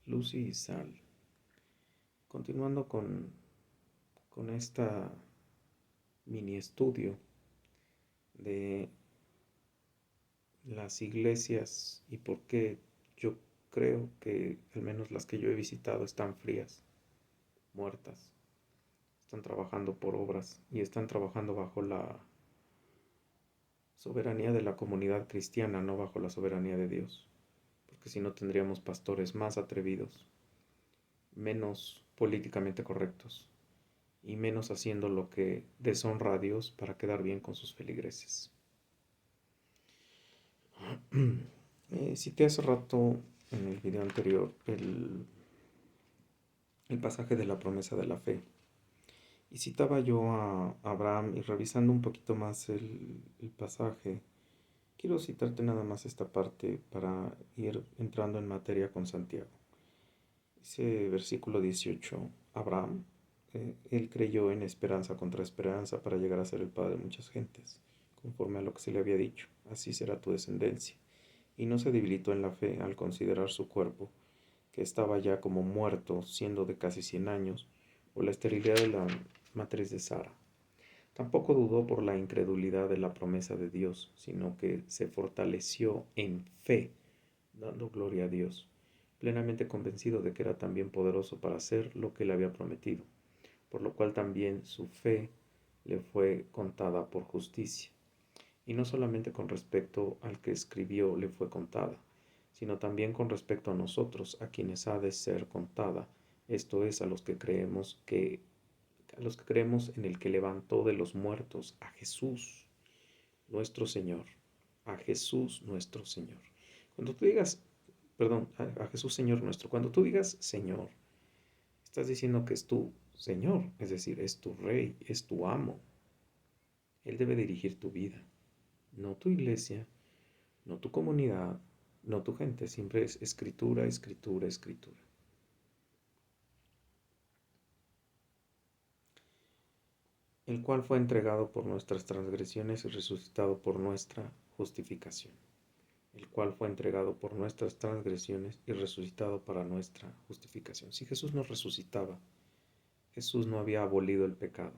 luz y sal. Continuando con esta mini estudio de las iglesias y por qué yo creo que al menos las que yo he visitado están frías, muertas, están trabajando por obras y están trabajando bajo la soberanía de la comunidad cristiana, no bajo la soberanía de Dios, porque si no tendríamos pastores más atrevidos, menos políticamente correctos y menos haciendo lo que deshonra a Dios para quedar bien con sus feligreses. Cité hace rato en el video anterior el pasaje de la promesa de la fe. Y citaba yo a Abraham y revisando un poquito más el pasaje, quiero citarte nada más esta parte para ir entrando en materia con Santiago. Ese versículo 18, Abraham, él creyó en esperanza contra esperanza para llegar a ser el padre de muchas gentes, conforme a lo que se le había dicho, así será tu descendencia. Y no se debilitó en la fe al considerar su cuerpo, que estaba ya como muerto, siendo de casi 100 años, por la esterilidad de la matriz de Sara. Tampoco dudó por la incredulidad de la promesa de Dios, sino que se fortaleció en fe, dando gloria a Dios, plenamente convencido de que era también poderoso para hacer lo que le había prometido, por lo cual también su fe le fue contada por justicia. Y no solamente con respecto al que escribió le fue contada, sino también con respecto a nosotros, a quienes ha de ser contada, esto es, a los que creemos en el que levantó de los muertos, a Jesús, nuestro Señor, a Jesús nuestro Señor. Cuando tú digas, perdón, a Jesús Señor nuestro, cuando tú digas Señor, estás diciendo que es tu Señor, es decir, es tu Rey, es tu amo. Él debe dirigir tu vida, no tu iglesia, no tu comunidad, no tu gente, siempre es escritura, escritura, escritura. El cual fue entregado por nuestras transgresiones y resucitado por nuestra justificación. El cual fue entregado por nuestras transgresiones y resucitado para nuestra justificación. Si Jesús nos resucitaba, Jesús no había abolido el pecado,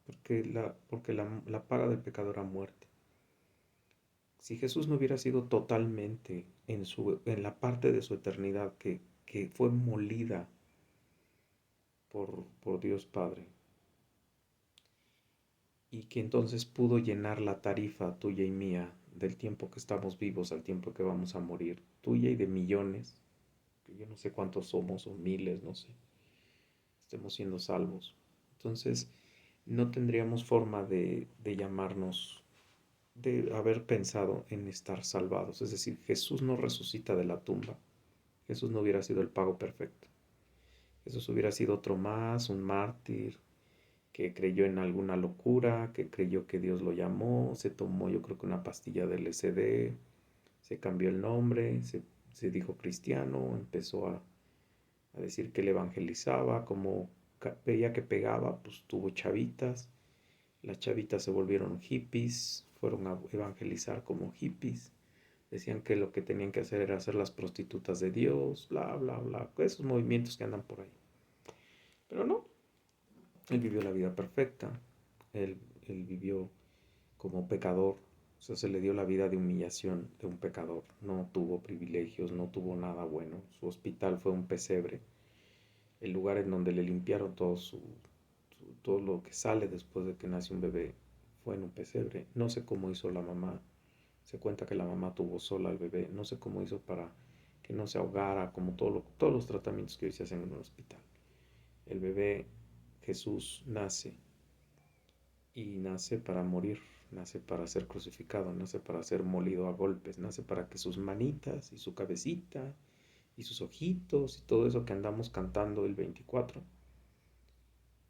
porque la paga del pecado era muerte. Si Jesús no hubiera sido totalmente en la parte de su eternidad que fue molida por Dios Padre, y que entonces pudo llenar la tarifa tuya y mía del tiempo que estamos vivos al tiempo que vamos a morir, tuya y de millones, que yo no sé cuántos somos, o miles, no sé, estemos siendo salvos. Entonces, no tendríamos forma de llamarnos, de haber pensado en estar salvados. Es decir, Jesús no resucita de la tumba. Jesús no hubiera sido el pago perfecto. Jesús hubiera sido otro más, un mártir, que creyó en alguna locura, que creyó que Dios lo llamó, se tomó yo creo que una pastilla de LSD, se cambió el nombre, se dijo cristiano, empezó a decir que le evangelizaba, como veía que pegaba, pues tuvo chavitas, las chavitas se volvieron hippies, fueron a evangelizar como hippies, decían que lo que tenían que hacer era ser las prostitutas de Dios, bla, bla, bla, esos movimientos que andan por ahí. Pero no, él vivió la vida perfecta, él, él vivió como pecador, o sea, se le dio la vida de humillación de un pecador, no tuvo privilegios, no tuvo nada bueno, su hospital fue un pesebre, el lugar en donde le limpiaron todo lo que sale después de que nace un bebé fue en un pesebre. No sé cómo hizo la mamá, se cuenta que la mamá tuvo sola al bebé, no sé cómo hizo para que no se ahogara, como todos los tratamientos que hoy se hacen en un hospital. El bebé Jesús nace y nace para morir, nace para ser crucificado, nace para ser molido a golpes, nace para que sus manitas y su cabecita y sus ojitos y todo eso que andamos cantando el 24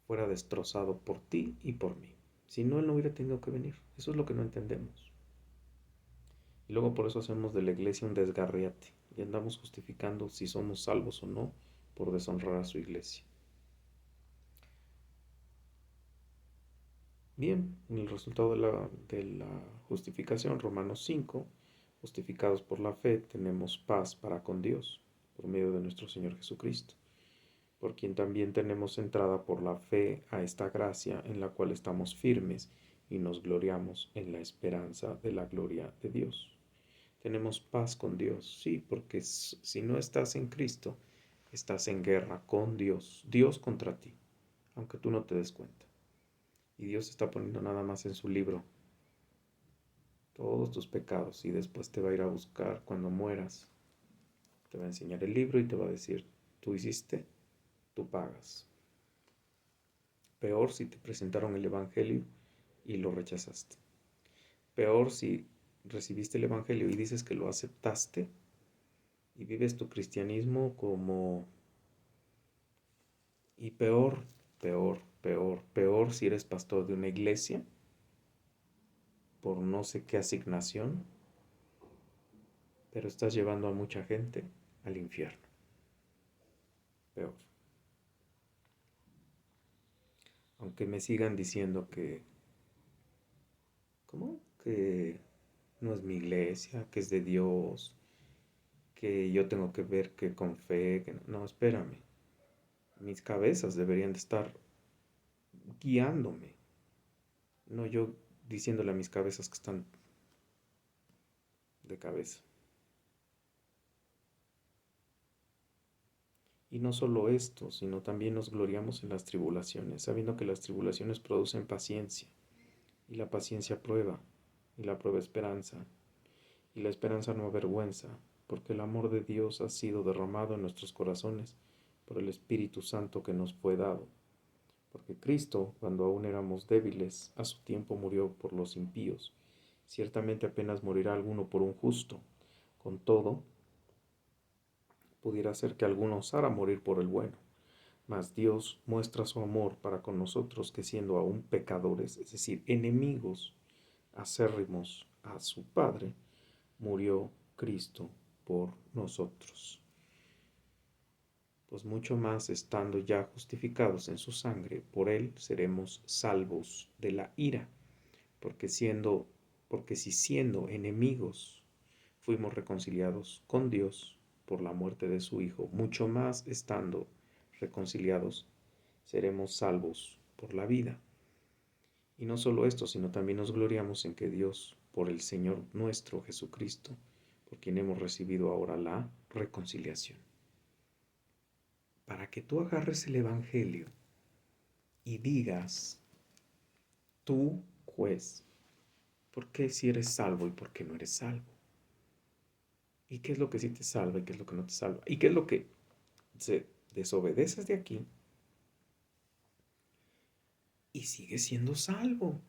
fuera destrozado por ti y por mí. Si no, él no hubiera tenido que venir. Eso es lo que no entendemos. Y luego por eso hacemos de la iglesia un desgarriate y andamos justificando si somos salvos o no por deshonrar a su iglesia. Bien, el resultado de la justificación, Romanos 5, justificados por la fe, tenemos paz para con Dios. por medio de nuestro Señor Jesucristo, por quien también tenemos entrada por la fe a esta gracia en la cual estamos firmes y nos gloriamos en la esperanza de la gloria de Dios. Tenemos paz con Dios, sí, porque si no estás en Cristo, estás en guerra con Dios, Dios contra ti, aunque tú no te des cuenta. Y Dios está poniendo nada más en su libro todos tus pecados y después te va a ir a buscar cuando mueras. Te va a enseñar el libro y te va a decir, tú hiciste, tú pagas. Peor si te presentaron el Evangelio y lo rechazaste. Peor si recibiste el Evangelio y dices que lo aceptaste y vives tu cristianismo como... Y peor si eres pastor de una iglesia por no sé qué asignación, pero estás llevando a mucha gente al infierno. Peor. Aunque me sigan diciendo que, ¿cómo? Que no es mi iglesia, que es de Dios, que yo tengo que ver que con fe, que no, no, espérame. Mis cabezas deberían de estar guiándome, no yo diciéndole a mis cabezas que están de cabeza. Y no solo esto, sino también nos gloriamos en las tribulaciones, sabiendo que las tribulaciones producen paciencia, y la paciencia prueba, y la prueba esperanza, y la esperanza no avergüenza, porque el amor de Dios ha sido derramado en nuestros corazones por el Espíritu Santo que nos fue dado. Porque Cristo, cuando aún éramos débiles, a su tiempo murió por los impíos. Ciertamente apenas morirá alguno por un justo. Con todo, pudiera ser que alguno osara morir por el bueno. Mas Dios muestra su amor para con nosotros, que siendo aún pecadores, es decir, enemigos acérrimos a su Padre, murió Cristo por nosotros. Pues mucho más estando ya justificados en su sangre, por él seremos salvos de la ira, porque si siendo enemigos fuimos reconciliados con Dios por la muerte de su Hijo, mucho más estando reconciliados seremos salvos por la vida. Y no solo esto, sino también nos gloriamos en que Dios, por el Señor nuestro Jesucristo, por quien hemos recibido ahora la reconciliación. Para que tú agarres el Evangelio y digas, tú, juez, ¿por qué si eres salvo y por qué no eres salvo? ¿Y qué es lo que sí te salva y qué es lo que no te salva? ¿Y qué es lo que se desobedeces de aquí y sigues siendo salvo?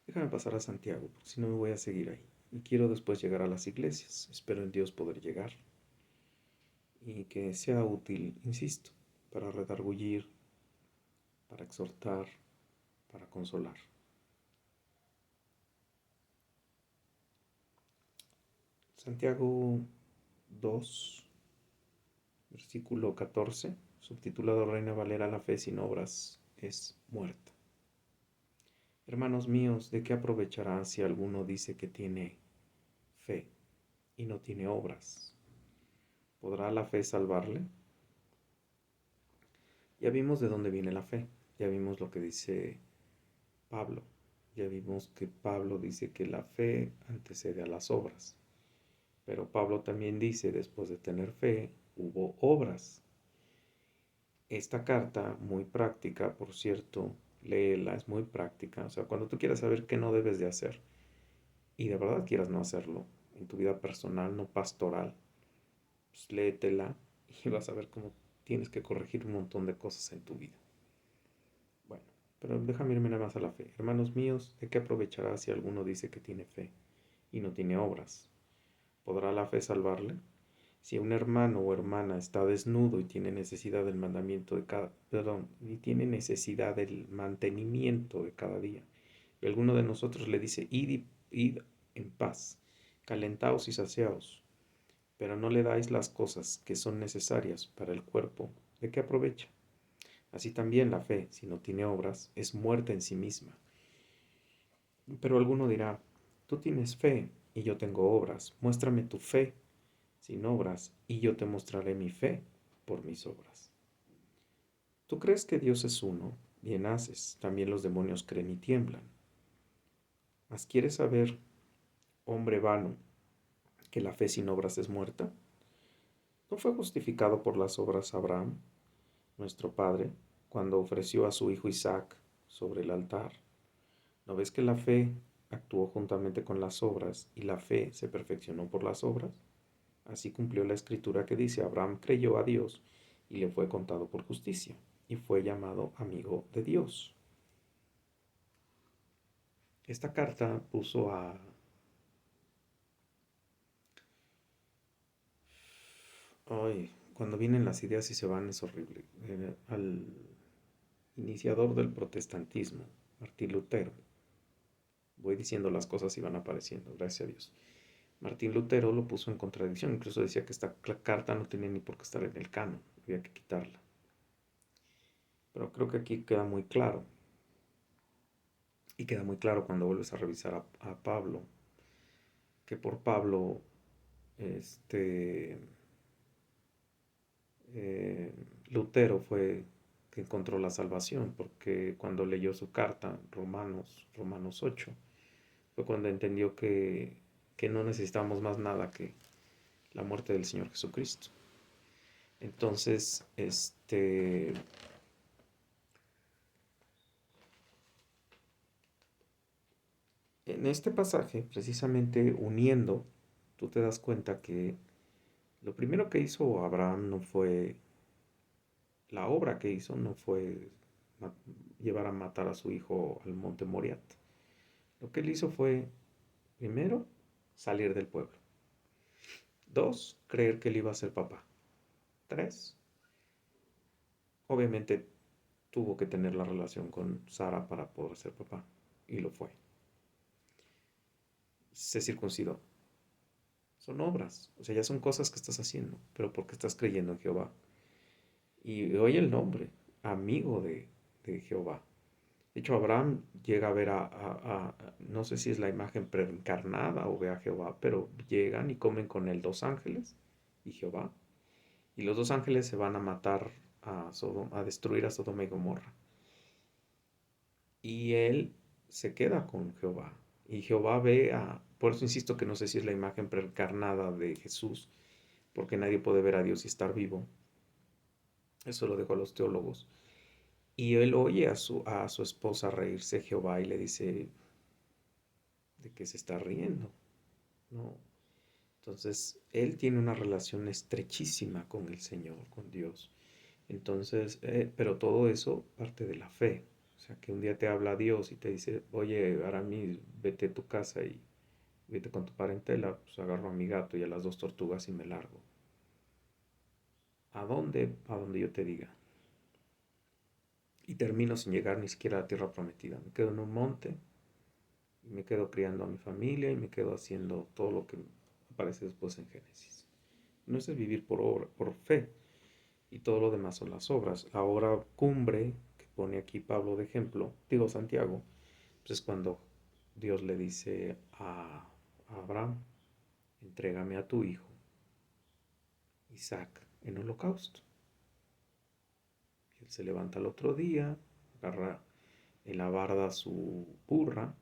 Déjame pasar a Santiago, porque si no me voy a seguir ahí. Y quiero después llegar a las iglesias. Espero en Dios poder llegar. Y que sea útil, insisto, para redargullir, para exhortar, para consolar. Santiago 2, versículo 14, subtitulado Reina Valera: la fe sin obras es muerta. Hermanos míos, ¿de qué aprovechará si alguno dice que tiene fe y no tiene obras? ¿Podrá la fe salvarle? Ya vimos de dónde viene la fe, ya vimos lo que dice Pablo, ya vimos que Pablo dice que la fe antecede a las obras, pero Pablo también dice, después de tener fe, hubo obras. Esta carta, muy práctica, por cierto, léela, es muy práctica. O sea, cuando tú quieras saber qué no debes de hacer y de verdad quieras no hacerlo en tu vida personal, no pastoral, pues léetela y vas a ver cómo tienes que corregir un montón de cosas en tu vida. Bueno, pero déjame irme nada más a la fe. Hermanos míos, ¿de qué aprovechará si alguno dice que tiene fe y no tiene obras? ¿Podrá la fe salvarle? Si un hermano o hermana está desnudo y tiene necesidad del mandamiento de cada, y tiene necesidad del mantenimiento de cada día, y alguno de nosotros le dice, id en paz, calentaos y saciaos, pero no le dais las cosas que son necesarias para el cuerpo, ¿de qué aprovecha? Así también la fe, si no tiene obras, es muerta en sí misma. Pero alguno dirá, tú tienes fe y yo tengo obras. Muéstrame tu fe sin obras, y yo te mostraré mi fe por mis obras. ¿Tú crees que Dios es uno? Bien haces. También los demonios creen y tiemblan. ¿Mas quieres saber, hombre vano, que la fe sin obras es muerta? ¿No fue justificado por las obras Abraham, nuestro padre, cuando ofreció a su hijo Isaac sobre el altar? ¿No ves que la fe actuó juntamente con las obras y la fe se perfeccionó por las obras? Así cumplió la escritura que dice: Abraham creyó a Dios y le fue contado por justicia, y fue llamado amigo de Dios. Esta carta puso a... Ay, cuando vienen las ideas y se van es horrible. Al iniciador del protestantismo, Martín Lutero. Voy diciendo las cosas y van apareciendo, gracias a Dios. Martín Lutero lo puso en contradicción, incluso decía que esta carta no tenía ni por qué estar en el canon, había que quitarla. Pero creo que aquí queda muy claro, y queda muy claro cuando vuelves a revisar a Pablo, que por Pablo, este, Lutero fue que encontró la salvación, porque cuando leyó su carta, Romanos 8, fue cuando entendió que no necesitamos más nada que la muerte del Señor Jesucristo. Entonces, en este pasaje, precisamente uniendo, tú te das cuenta que lo primero que hizo Abraham no fue, la obra que hizo no fue llevar a matar a su hijo al monte Moriat. Lo que él hizo fue, primero, salir del pueblo. 2, creer que él iba a ser papá. 3, obviamente tuvo que tener la relación con Sara para poder ser papá, y lo fue. Se circuncidó. Son obras, o sea, ya son cosas que estás haciendo, pero porque estás creyendo en Jehová. Y oye el nombre, amigo de Jehová. De hecho, Abraham llega a ver no sé si es la imagen preencarnada o ve a Jehová, pero llegan y comen con él 2 ángeles y Jehová. Y los 2 ángeles se van a matar a destruir a Sodoma y Gomorra. Y él se queda con Jehová. Y Jehová por eso insisto que no sé si es la imagen preencarnada de Jesús, porque nadie puede ver a Dios y estar vivo. Eso lo dejo a los teólogos. Y él oye a su esposa reírse Jehová y le dice, ¿de qué se está riendo? ¿No? Entonces, él tiene una relación estrechísima con el Señor, con Dios. Entonces, pero todo eso parte de la fe. O sea, que un día te habla Dios y te dice, oye, Aramis, vete a tu casa y vete con tu parentela, pues agarro a mi gato y a las 2 tortugas y me largo. ¿A dónde? A donde yo te diga. Y termino sin llegar ni siquiera a la tierra prometida. Me quedo en un monte y me quedo criando a mi familia y me quedo haciendo todo lo que aparece después en Génesis. No es el vivir por fe, y todo lo demás son las obras. La obra cumbre que pone aquí Pablo de ejemplo, digo Santiago, pues es cuando Dios le dice a Abraham, entrégame a tu hijo, Isaac, en holocausto. Y él se levanta el otro día, agarra en la barda su burro,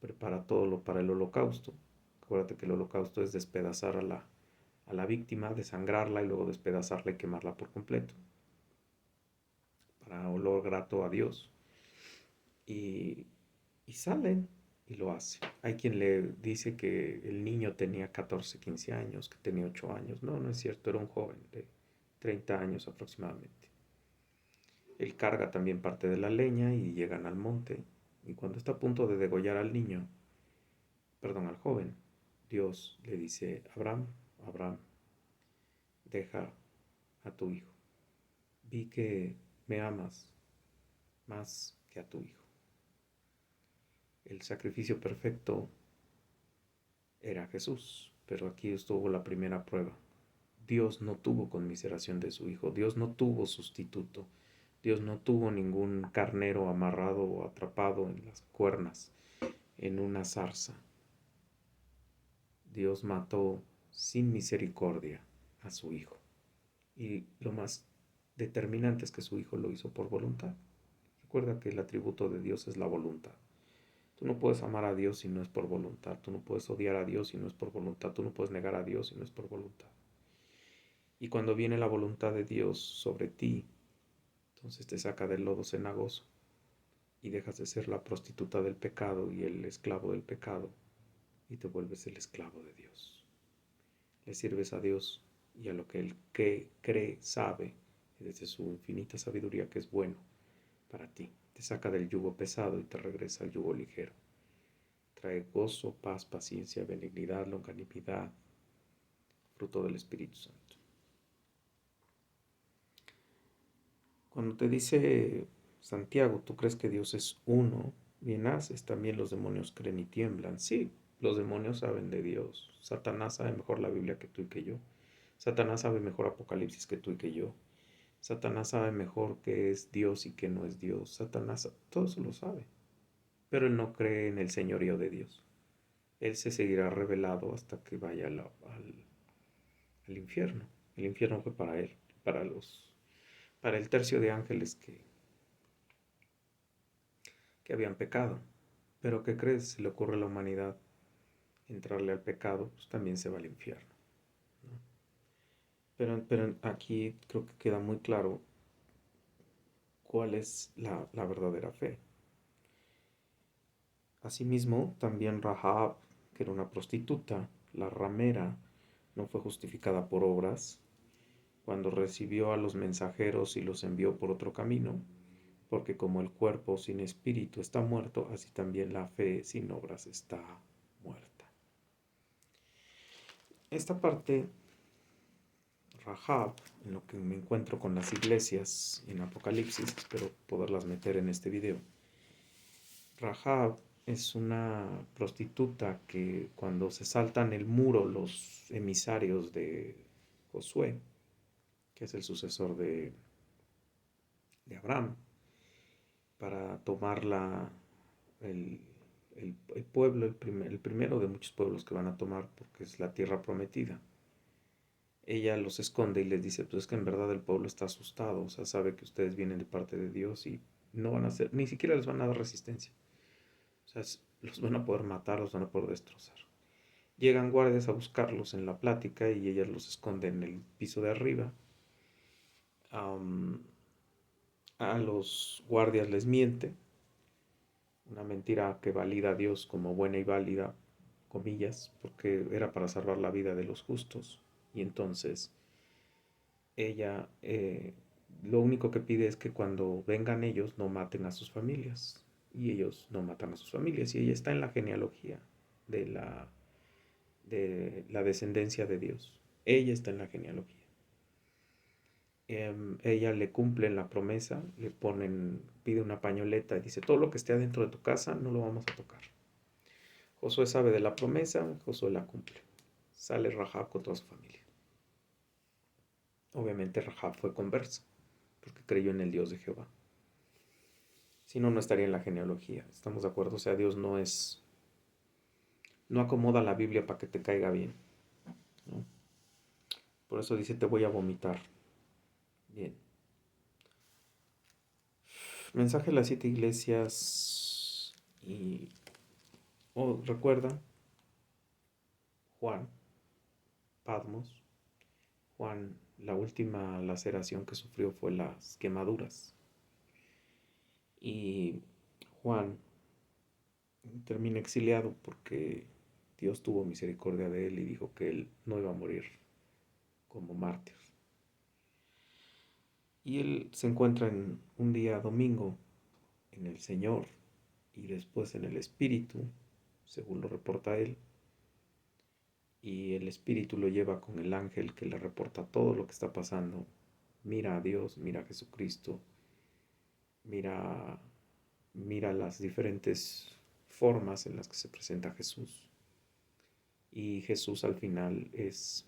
prepara todo lo para el holocausto. Acuérdate que el holocausto es despedazar a la víctima, desangrarla y luego despedazarla y quemarla por completo, para olor grato a Dios. Y, y salen y lo hace. Hay quien le dice que el niño tenía 14, 15 años, que tenía 8 años. No, no es cierto, era un joven de 30 años aproximadamente. Él carga también parte de la leña y llegan al monte. Y cuando está a punto de degollar al niño, perdón, al joven, Dios le dice, Abraham, Abraham, deja a tu hijo. Vi que me amas más que a tu hijo. El sacrificio perfecto era Jesús, pero aquí estuvo la primera prueba. Dios no tuvo conmiseración de su hijo, Dios no tuvo sustituto, Dios no tuvo ningún carnero amarrado o atrapado en las cuernas en una zarza. Dios mató sin misericordia a su hijo. Y lo más determinante es que su hijo lo hizo por voluntad. Recuerda que el atributo de Dios es la voluntad. Tú no puedes amar a Dios si no es por voluntad. Tú no puedes odiar a Dios si no es por voluntad. Tú no puedes negar a Dios si no es por voluntad. Y cuando viene la voluntad de Dios sobre ti, entonces te saca del lodo cenagoso y dejas de ser la prostituta del pecado y el esclavo del pecado y te vuelves el esclavo de Dios. Le sirves a Dios y a lo que Él cree, sabe, desde su infinita sabiduría que es bueno para ti. Te saca del yugo pesado y te regresa al yugo ligero. Trae gozo, paz, paciencia, benignidad, longanimidad, fruto del Espíritu Santo. Cuando te dice Santiago, tú crees que Dios es uno, bien haces, también los demonios creen y tiemblan. Sí, los demonios saben de Dios. Satanás sabe mejor la Biblia que tú y que yo. Satanás sabe mejor Apocalipsis que tú y que yo. Satanás sabe mejor qué es Dios y qué no es Dios. Satanás todo eso lo sabe. Pero él no cree en el señorío de Dios. Él se seguirá revelado hasta que vaya al infierno. El infierno fue para él, para el tercio de ángeles que habían pecado. Pero ¿qué crees? Si le ocurre a la humanidad entrarle al pecado, pues también se va al infierno, ¿no? Pero aquí creo que queda muy claro cuál es la verdadera fe. Asimismo, también Rahab, que era una prostituta, la ramera, no fue justificada por obras cuando recibió a los mensajeros y los envió por otro camino, porque como el cuerpo sin espíritu está muerto, así también la fe sin obras está muerta. Esta parte, Rahab, en lo que me encuentro con las iglesias en Apocalipsis, espero poderlas meter en este video. Rahab es una prostituta que cuando se saltan el muro los emisarios de Josué, que es el sucesor de Abraham, para tomar el, el pueblo, el primero de muchos pueblos que van a tomar, porque es la tierra prometida. Ella los esconde y les dice, pues es que en verdad el pueblo está asustado, o sea, sabe que ustedes vienen de parte de Dios y no van a hacer, ni siquiera les van a dar resistencia. O sea, los van a poder matar, los van a poder destrozar. Llegan guardias a buscarlos en la plática y ella los esconde en el piso de arriba. A los guardias les miente, una mentira que valida a Dios como buena y válida, comillas, porque era para salvar la vida de los justos. Y entonces ella lo único que pide es que cuando vengan ellos no maten a sus familias. Y ellos no matan a sus familias. Y ella está en la genealogía de la descendencia de Dios. Ella está en la genealogía. Ella le cumple la promesa, le pide una pañoleta y dice, todo lo que esté adentro de tu casa no lo vamos a tocar. Josué sabe de la promesa, Josué la cumple. Sale Rahab con toda su familia. Obviamente Rahab fue conversa, porque creyó en el Dios de Jehová. Si no, no estaría en la genealogía. ¿Estamos de acuerdo? O sea, Dios no acomoda la Biblia para que te caiga bien, ¿no? Por eso dice, te voy a vomitar. Bien. Mensaje a las 7 iglesias y recuerda Juan, Patmos, Juan, la última laceración que sufrió fue las quemaduras. Y Juan termina exiliado porque Dios tuvo misericordia de él y dijo que él no iba a morir como mártir. Y él se encuentra en un día domingo en el Señor y después en el Espíritu, según lo reporta él. Y el Espíritu lo lleva con el ángel que le reporta todo lo que está pasando. Mira a Dios, mira a Jesucristo, mira las diferentes formas en las que se presenta Jesús. Y Jesús al final es,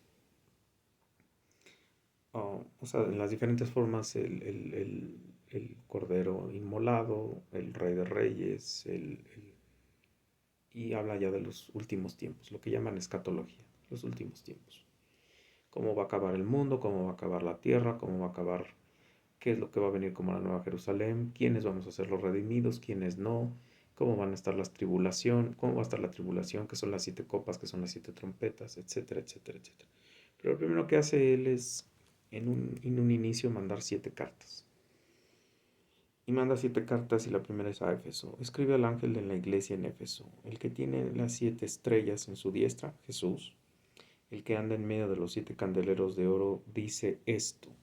o sea, en las diferentes formas, el Cordero inmolado, el Rey de Reyes, y habla ya de los últimos tiempos, lo que llaman escatología, los últimos tiempos. Cómo va a acabar el mundo, cómo va a acabar la tierra, cómo va a acabar, qué es lo que va a venir como la Nueva Jerusalén, quiénes vamos a ser los redimidos, quiénes no, cómo van a estar las tribulación, cómo va a estar la tribulación, que son las 7 copas, que son las 7 trompetas, etcétera, etcétera, etcétera. Pero lo primero que hace él es, en un inicio, mandar 7 cartas. Y manda 7 cartas y la primera es a Éfeso. Escribe al ángel de la iglesia en Éfeso, el que tiene las 7 estrellas en su diestra, Jesús, el que anda en medio de los 7 candeleros de oro, dice esto.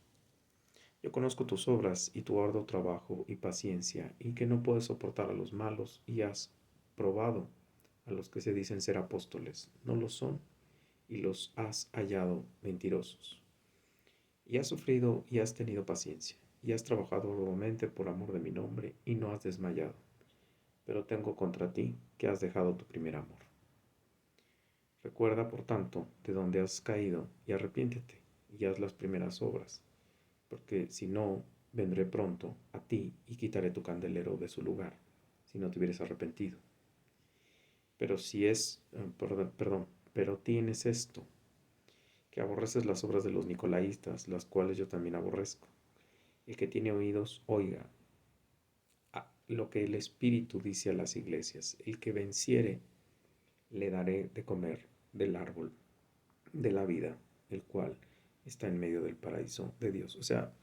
Yo conozco tus obras y tu arduo trabajo y paciencia, y que no puedes soportar a los malos, y has probado a los que se dicen ser apóstoles, no lo son, y los has hallado mentirosos. Y has sufrido y has tenido paciencia, y has trabajado arduamente por amor de mi nombre, y no has desmayado. Pero tengo contra ti que has dejado tu primer amor. Recuerda, por tanto, de dónde has caído, y arrepiéntete, y haz las primeras obras, porque si no, vendré pronto a ti y quitaré tu candelero de su lugar, si no te hubieras arrepentido. Pero si es, pero tienes esto, que aborreces las obras de los nicolaítas, las cuales yo también aborrezco. El que tiene oídos, oiga lo que el Espíritu dice a las iglesias. El que venciere, le daré de comer del árbol de la vida, el cual está en medio del paraíso de Dios. O sea,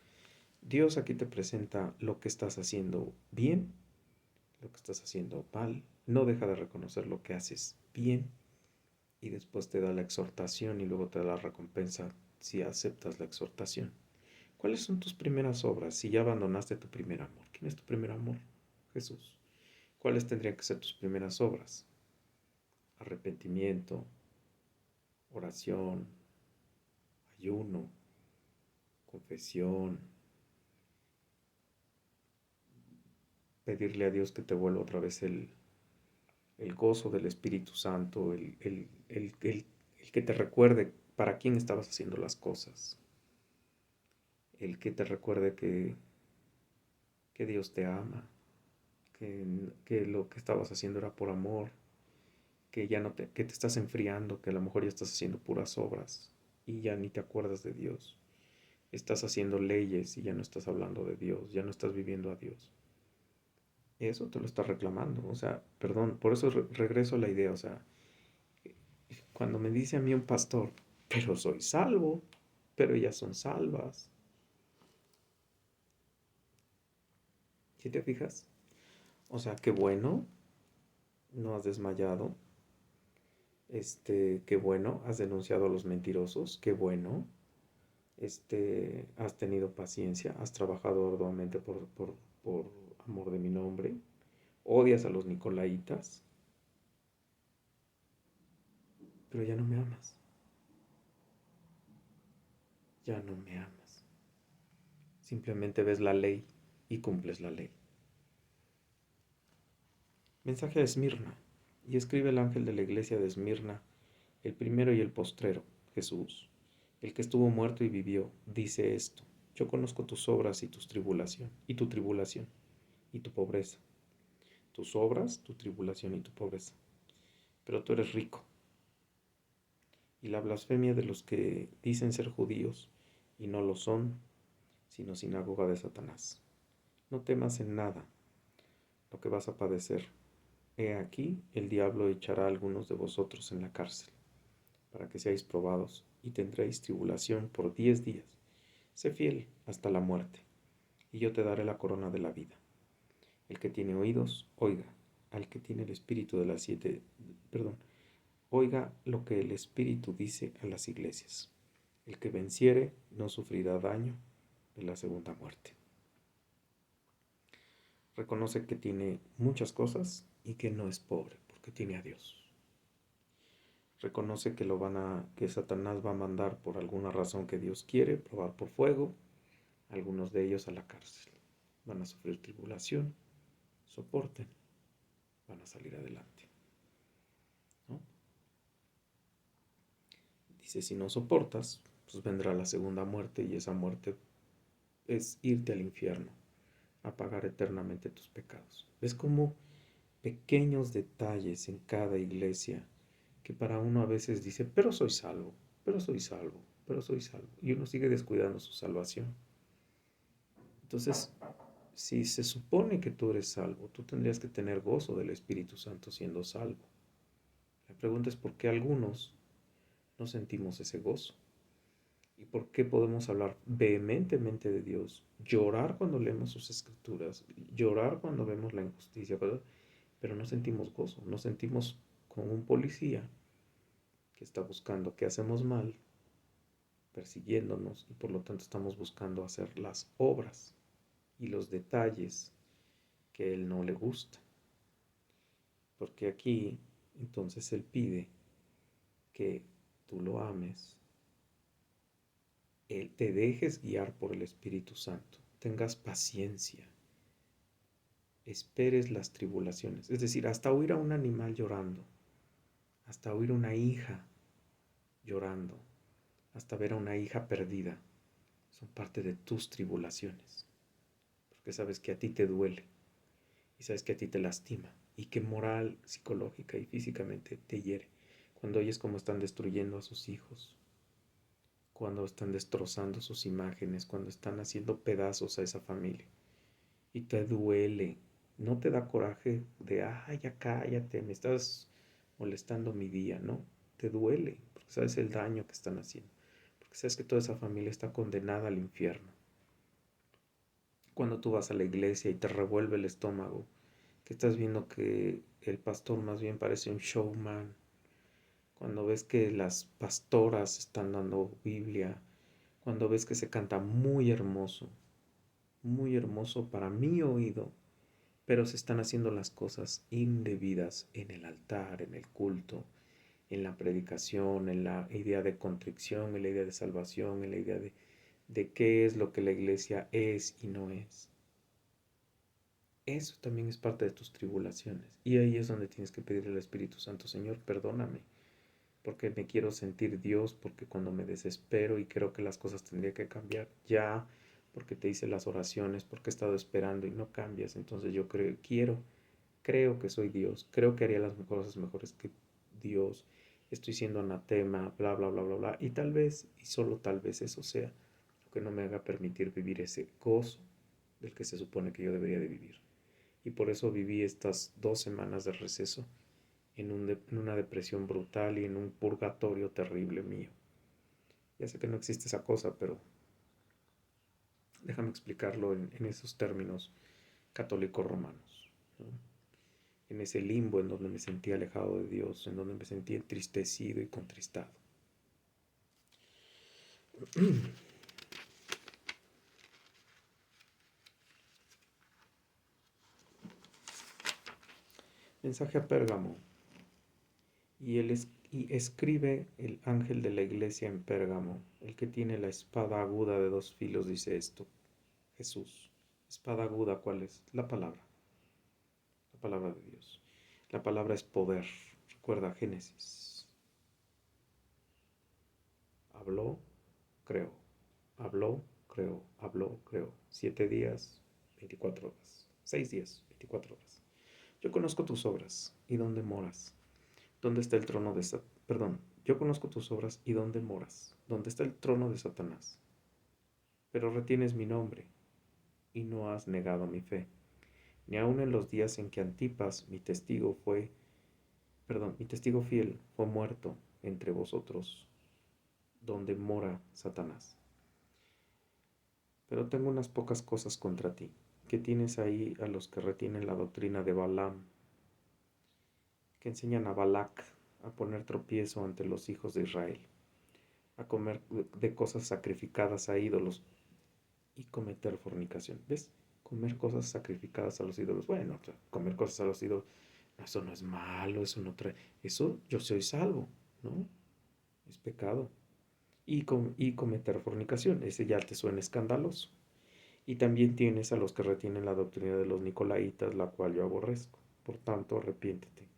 Dios aquí te presenta lo que estás haciendo bien, lo que estás haciendo mal. No deja de reconocer lo que haces bien y después te da la exhortación y luego te da la recompensa si aceptas la exhortación. ¿Cuáles son tus primeras obras si ya abandonaste tu primer amor? ¿Quién es tu primer amor? Jesús. ¿Cuáles tendrían que ser tus primeras obras? Arrepentimiento, oración, ayuno, confesión, pedirle a Dios que te vuelva otra vez el gozo del Espíritu Santo, el que te recuerde para quién estabas haciendo las cosas, el que te recuerde que Dios te ama, que lo que estabas haciendo era por amor, que ya no que te estás enfriando, que a lo mejor ya estás haciendo puras obras y ya ni te acuerdas de Dios. Estás haciendo leyes y ya no estás hablando de Dios, ya no estás viviendo a Dios. Eso te lo está reclamando, o sea, perdón, por eso regreso a la idea, o sea, cuando me dice a mí un pastor, pero soy salvo, pero ellas son salvas. ¿Sí te fijas? O sea, qué bueno, no has desmayado. Qué bueno, has denunciado a los mentirosos, qué bueno. Has tenido paciencia, has trabajado arduamente por amor de mi nombre. Odias a los nicolaitas, pero ya no me amas. Ya no me amas. Simplemente ves la ley y cumples la ley. Mensaje a Esmirna. Y escribe el ángel de la iglesia de Esmirna, el primero y el postrero, Jesús, el que estuvo muerto y vivió, dice esto. Yo conozco tus obras y tu tribulación, y tu pobreza. Tus obras, tu tribulación y tu pobreza. Pero tú eres rico. Y la blasfemia de los que dicen ser judíos y no lo son, sino sinagoga de Satanás. No temas en nada lo que vas a padecer. He aquí, el diablo echará a algunos de vosotros en la cárcel, para que seáis probados, y tendréis tribulación por 10 días. Sé fiel hasta la muerte, y yo te daré la corona de la vida. El que tiene oídos, oiga. Al que tiene el espíritu de las oiga lo que el Espíritu dice a las iglesias. El que venciere no sufrirá daño de la segunda muerte. Reconoce que tiene muchas cosas y que no es pobre, porque tiene a Dios. Reconoce que que Satanás va a mandar por alguna razón que Dios quiere, probar por fuego, algunos de ellos a la cárcel. Van a sufrir tribulación, soporten, van a salir adelante, ¿no? Dice, si no soportas, pues vendrá la segunda muerte, y esa muerte es irte al infierno, a pagar eternamente tus pecados. ¿Ves cómo pequeños detalles en cada iglesia que para uno a veces dice, pero soy salvo, pero soy salvo, pero soy salvo. Y uno sigue descuidando su salvación. Entonces, si se supone que tú eres salvo, tú tendrías que tener gozo del Espíritu Santo siendo salvo. La pregunta es por qué algunos no sentimos ese gozo. ¿Y por qué podemos hablar vehementemente de Dios? Llorar cuando leemos sus escrituras, llorar cuando vemos la injusticia, pero no sentimos gozo, nos sentimos como un policía que está buscando que hacemos mal, persiguiéndonos y por lo tanto estamos buscando hacer las obras y los detalles que Él no le gusta. Porque aquí entonces Él pide que tú lo ames, te dejes guiar por el Espíritu Santo, tengas paciencia, esperes las tribulaciones. Es decir, hasta oír a un animal llorando, hasta oír a una hija llorando, hasta ver a una hija perdida, son parte de tus tribulaciones. Porque sabes que a ti te duele y sabes que a ti te lastima y que moral, psicológica y físicamente te hiere. Cuando oyes cómo están destruyendo a sus hijos, cuando están destrozando sus imágenes, cuando están haciendo pedazos a esa familia y te duele, no te da coraje de, ay, ya cállate, me estás molestando mi día, no, te duele, porque sabes el daño que están haciendo, porque sabes que toda esa familia está condenada al infierno. Cuando tú vas a la iglesia y te revuelve el estómago, que estás viendo que el pastor más bien parece un showman, cuando ves que las pastoras están dando Biblia, cuando ves que se canta muy hermoso para mi oído, pero se están haciendo las cosas indebidas en el altar, en el culto, en la predicación, en la idea de contrición, en la idea de salvación, en la idea de qué es lo que la iglesia es y no es. Eso también es parte de tus tribulaciones. Y ahí es donde tienes que pedirle al Espíritu Santo, Señor, perdóname, porque me quiero sentir Dios, porque cuando me desespero y creo que las cosas tendrían que cambiar ya, porque te hice las oraciones, porque he estado esperando y no cambias, entonces yo creo que soy Dios, creo que haría las cosas mejores que Dios, estoy siendo anatema, bla, bla, bla, bla, bla, y tal vez, y solo tal vez eso sea lo que no me haga permitir vivir ese gozo del que se supone que yo debería de vivir. Y por eso viví estas 2 semanas de receso en una depresión brutal y en un purgatorio terrible mío. Ya sé que no existe esa cosa, pero déjame explicarlo en esos términos católicos romanos, ¿no? En ese limbo en donde me sentí alejado de Dios, en donde me sentí entristecido y contristado. Mensaje a Pérgamo. Y escribe el ángel de la iglesia en Pérgamo, el que tiene la espada aguda de 2 filos, dice esto. Jesús. Espada aguda, ¿cuál es? La palabra de Dios. La palabra es poder. Recuerda Génesis. Habló, creó. Habló, creó. Habló, creó. 7 días, 24 horas. 6 días, 24 horas. Yo conozco tus obras y dónde moras. ¿Dónde está el trono de Satanás? Perdón, yo conozco tus obras y dónde moras. ¿Dónde está el trono de Satanás? Pero retienes mi nombre y no has negado mi fe. Ni aun en los días en que Antipas, mi testigo fiel, fue muerto entre vosotros, donde mora Satanás. Pero tengo unas pocas cosas contra ti, que tienes ahí a los que retienen la doctrina de Balaam, que enseñan a Balac a poner tropiezo ante los hijos de Israel, a comer de cosas sacrificadas a ídolos y cometer fornicación. ¿Ves? Comer cosas sacrificadas a los ídolos. Bueno, comer cosas a los ídolos, eso no es malo, eso no trae. Eso yo soy salvo, ¿no? Es pecado. Y cometer fornicación, ese ya te suena escandaloso. Y también tienes a los que retienen la doctrina de los nicolaitas, la cual yo aborrezco. Por tanto, arrepiéntete,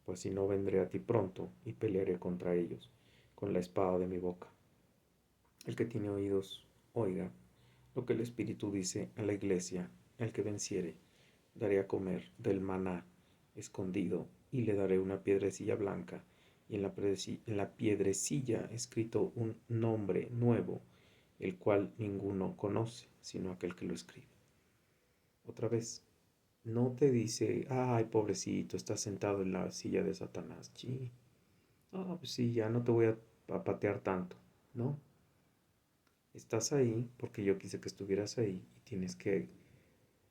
pues si no vendré a ti pronto y pelearé contra ellos con la espada de mi boca. El que tiene oídos, oiga lo que el Espíritu dice a la iglesia: el que venciere, daré a comer del maná escondido, y le daré una piedrecilla blanca, y en la piedrecilla escrito un nombre nuevo, el cual ninguno conoce, sino aquel que lo escribe. Otra vez, no te dice, ay, pobrecito, estás sentado en la silla de Satanás. Sí, pues sí, ya no te voy a patear tanto, ¿no? Estás ahí porque yo quise que estuvieras ahí y tienes que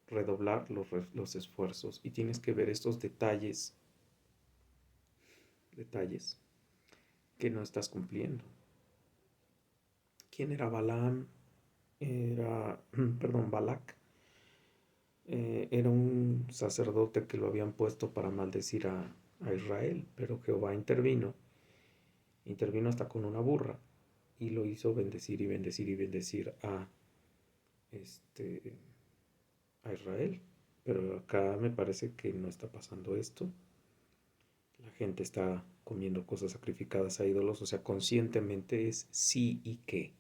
redoblar los esfuerzos y tienes que ver estos detalles que no estás cumpliendo. ¿Quién era Balaam? Era, perdón, Balac. Era un sacerdote que lo habían puesto para maldecir a Israel, pero Jehová intervino hasta con una burra y lo hizo bendecir y bendecir y bendecir este, a Israel. Pero acá me parece que no está pasando esto. La gente está comiendo cosas sacrificadas a ídolos, o sea, conscientemente es sí y qué,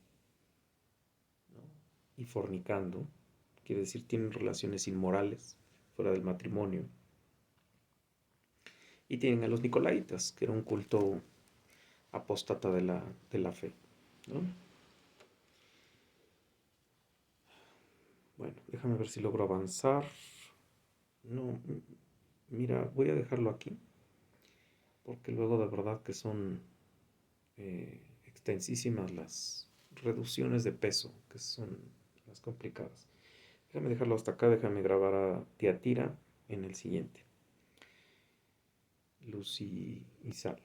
¿no? Y fornicando, quiere decir tienen relaciones inmorales fuera del matrimonio. Y tienen a los nicolaitas, que era un culto apóstata de la fe, ¿no? Bueno, déjame ver si logro avanzar. No, mira, voy a dejarlo aquí, porque luego de verdad que son extensísimas las reducciones de peso, que son las complicadas. Déjame dejarlo hasta acá, déjame grabar a Tiatira en el siguiente. Luz y Sal.